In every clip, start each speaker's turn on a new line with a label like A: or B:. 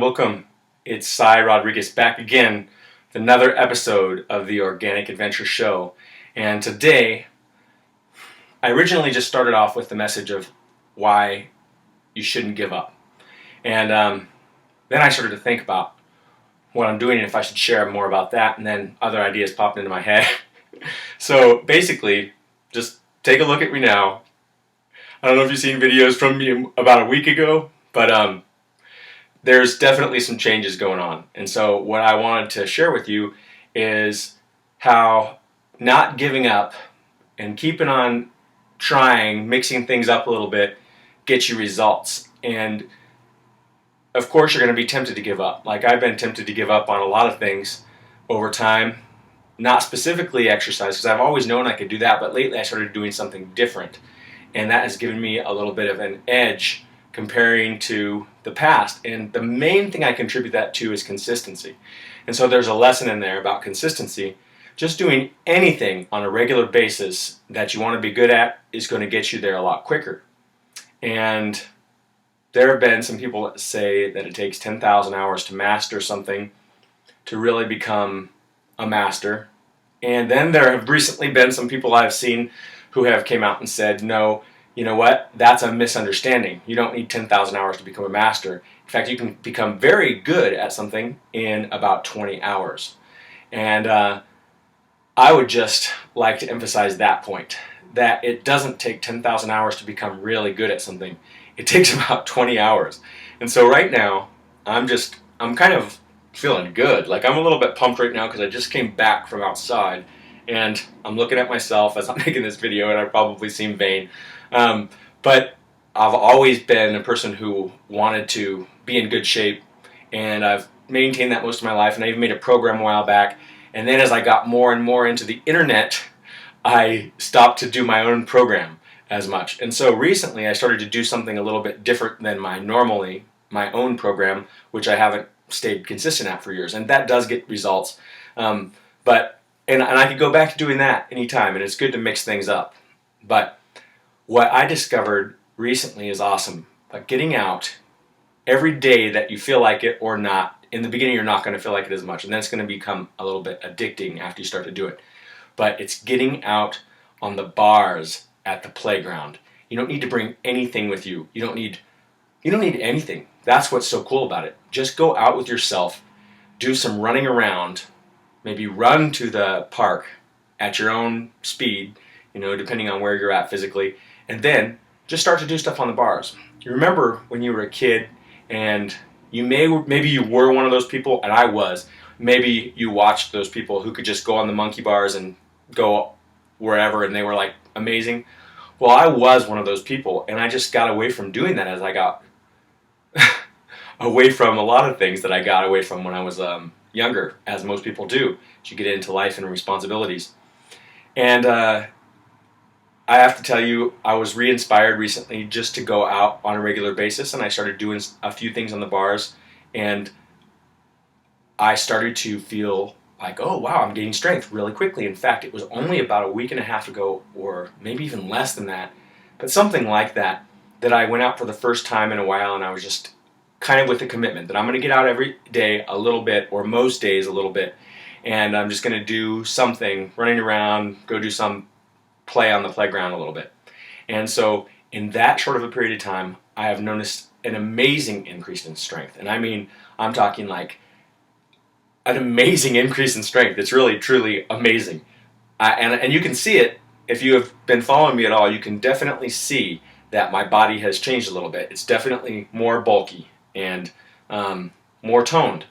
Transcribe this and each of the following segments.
A: Welcome, it's Sye Rodriguez back again with another episode of the Organic Adventure Show. And today, I originally just started off with the message of why you shouldn't give up. And then I started to think about what I'm doing and if I should share more about that, and then other ideas popped into my head. So basically, just take a look at me now. I don't know if you've seen videos from me about a week ago, but there's definitely some changes going on. And so what I wanted to share with you is how not giving up and keeping on trying, mixing things up a little bit, gets you results. And of course you're going to be tempted to give up. Like I've been tempted to give up on a lot of things over time, not specifically exercise, because I've always known I could do that, but lately I started doing something different. And that has given me a little bit of an edge comparing to the past. And the main thing I contribute that to is consistency. And so there's a lesson in there about consistency. Just doing anything on a regular basis that you want to be good at is going to get you there a lot quicker. And there have been some people that say that it takes 10,000 hours to master something to really become a master. And then there have recently been some people I've seen who have came out and said, no, you know what, that's a misunderstanding. You don't need 10,000 hours to become a master. In fact, you can become very good at something in about 20 hours. And I would just like to emphasize that point, that it doesn't take 10,000 hours to become really good at something. It takes about 20 hours. And so right now, I'm kind of feeling good. Like I'm a little bit pumped right now because I just came back from outside and I'm looking at myself as I'm making this video, and I probably seem vain. But I've always been a person who wanted to be in good shape, and I've maintained that most of my life, and I even made a program a while back. And then as I got more and more into the internet, I stopped to do my own program as much. And so recently I started to do something a little bit different than my own program, which I haven't stayed consistent at for years. And that does get results. And I could go back to doing that anytime, and it's good to mix things up. But what I discovered recently is awesome. Like getting out every day that you feel like it or not. In the beginning, you're not going to feel like it as much, and then it's going to become a little bit addicting after you start to do it. But it's getting out on the bars at the playground. You don't need to bring anything with you. You don't need anything. That's what's so cool about it. Just go out with yourself, do some running around, maybe run to the park at your own speed, depending on where you're at physically, and then just start to do stuff on the bars. You remember when you were a kid and maybe you were one of those people, and I was. Maybe you watched those people who could just go on the monkey bars and go wherever, and they were like amazing. Well, I was one of those people, and I just got away from doing that as I got away from a lot of things that I got away from when I was younger, as most people do, as you get into life and responsibilities. And I have to tell you, I was re-inspired recently just to go out on a regular basis, and I started doing a few things on the bars, and I started to feel like, oh wow, I'm gaining strength really quickly. In fact, it was only about a week and a half ago, or maybe even less than that, but something like that, that I went out for the first time in a while, and I was just kind of with the commitment that I'm going to get out every day a little bit, or most days a little bit, and I'm just going to do something, running around, go do some play on the playground a little bit. And so in that short of a period of time, I have noticed an amazing increase in strength. And I mean, I'm talking like an amazing increase in strength. It's really, truly amazing. And you can see it, if you have been following me at all, you can definitely see that my body has changed a little bit. It's definitely more bulky and more toned.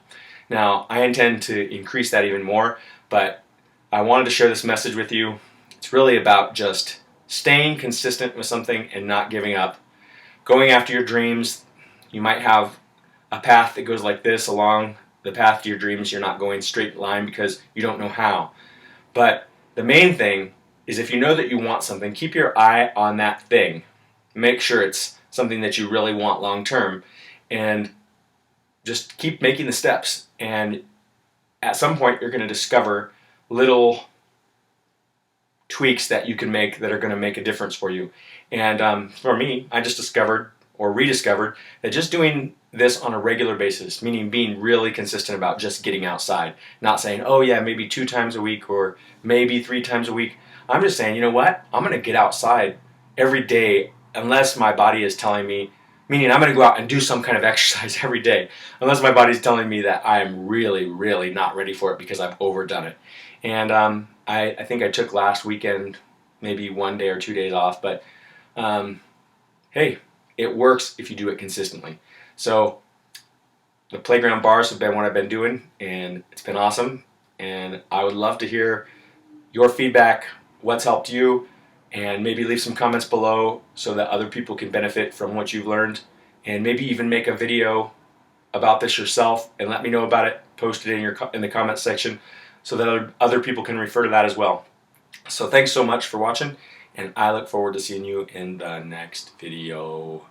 A: Now, I intend to increase that even more, but I wanted to share this message with you. It's really about just staying consistent with something and not giving up. Going after your dreams. You might have a path that goes like this along the path to your dreams. You're not going straight line because you don't know how. But the main thing is, if you know that you want something, keep your eye on that thing. Make sure it's something that you really want long term, and just keep making the steps. And at some point, you're going to discover little tweaks that you can make that are going to make a difference for you. And for me, I just discovered or rediscovered that just doing this on a regular basis, meaning being really consistent about just getting outside, not saying, oh yeah, maybe 2 times a week or maybe 3 times a week. I'm just saying, you know what? I'm going to get outside every day unless my body is telling me, meaning I'm going to go out and do some kind of exercise every day, unless my body's telling me that I'm really, really not ready for it because I've overdone it. And I think I took last weekend maybe 1 day or 2 days off, but hey, it works if you do it consistently. So the playground bars have been what I've been doing, and it's been awesome. And I would love to hear your feedback, what's helped you, and maybe leave some comments below so that other people can benefit from what you've learned, and maybe even make a video about this yourself and let me know about it. Post it in the comments section so that other people can refer to that as well. So thanks so much for watching, and I look forward to seeing you in the next video.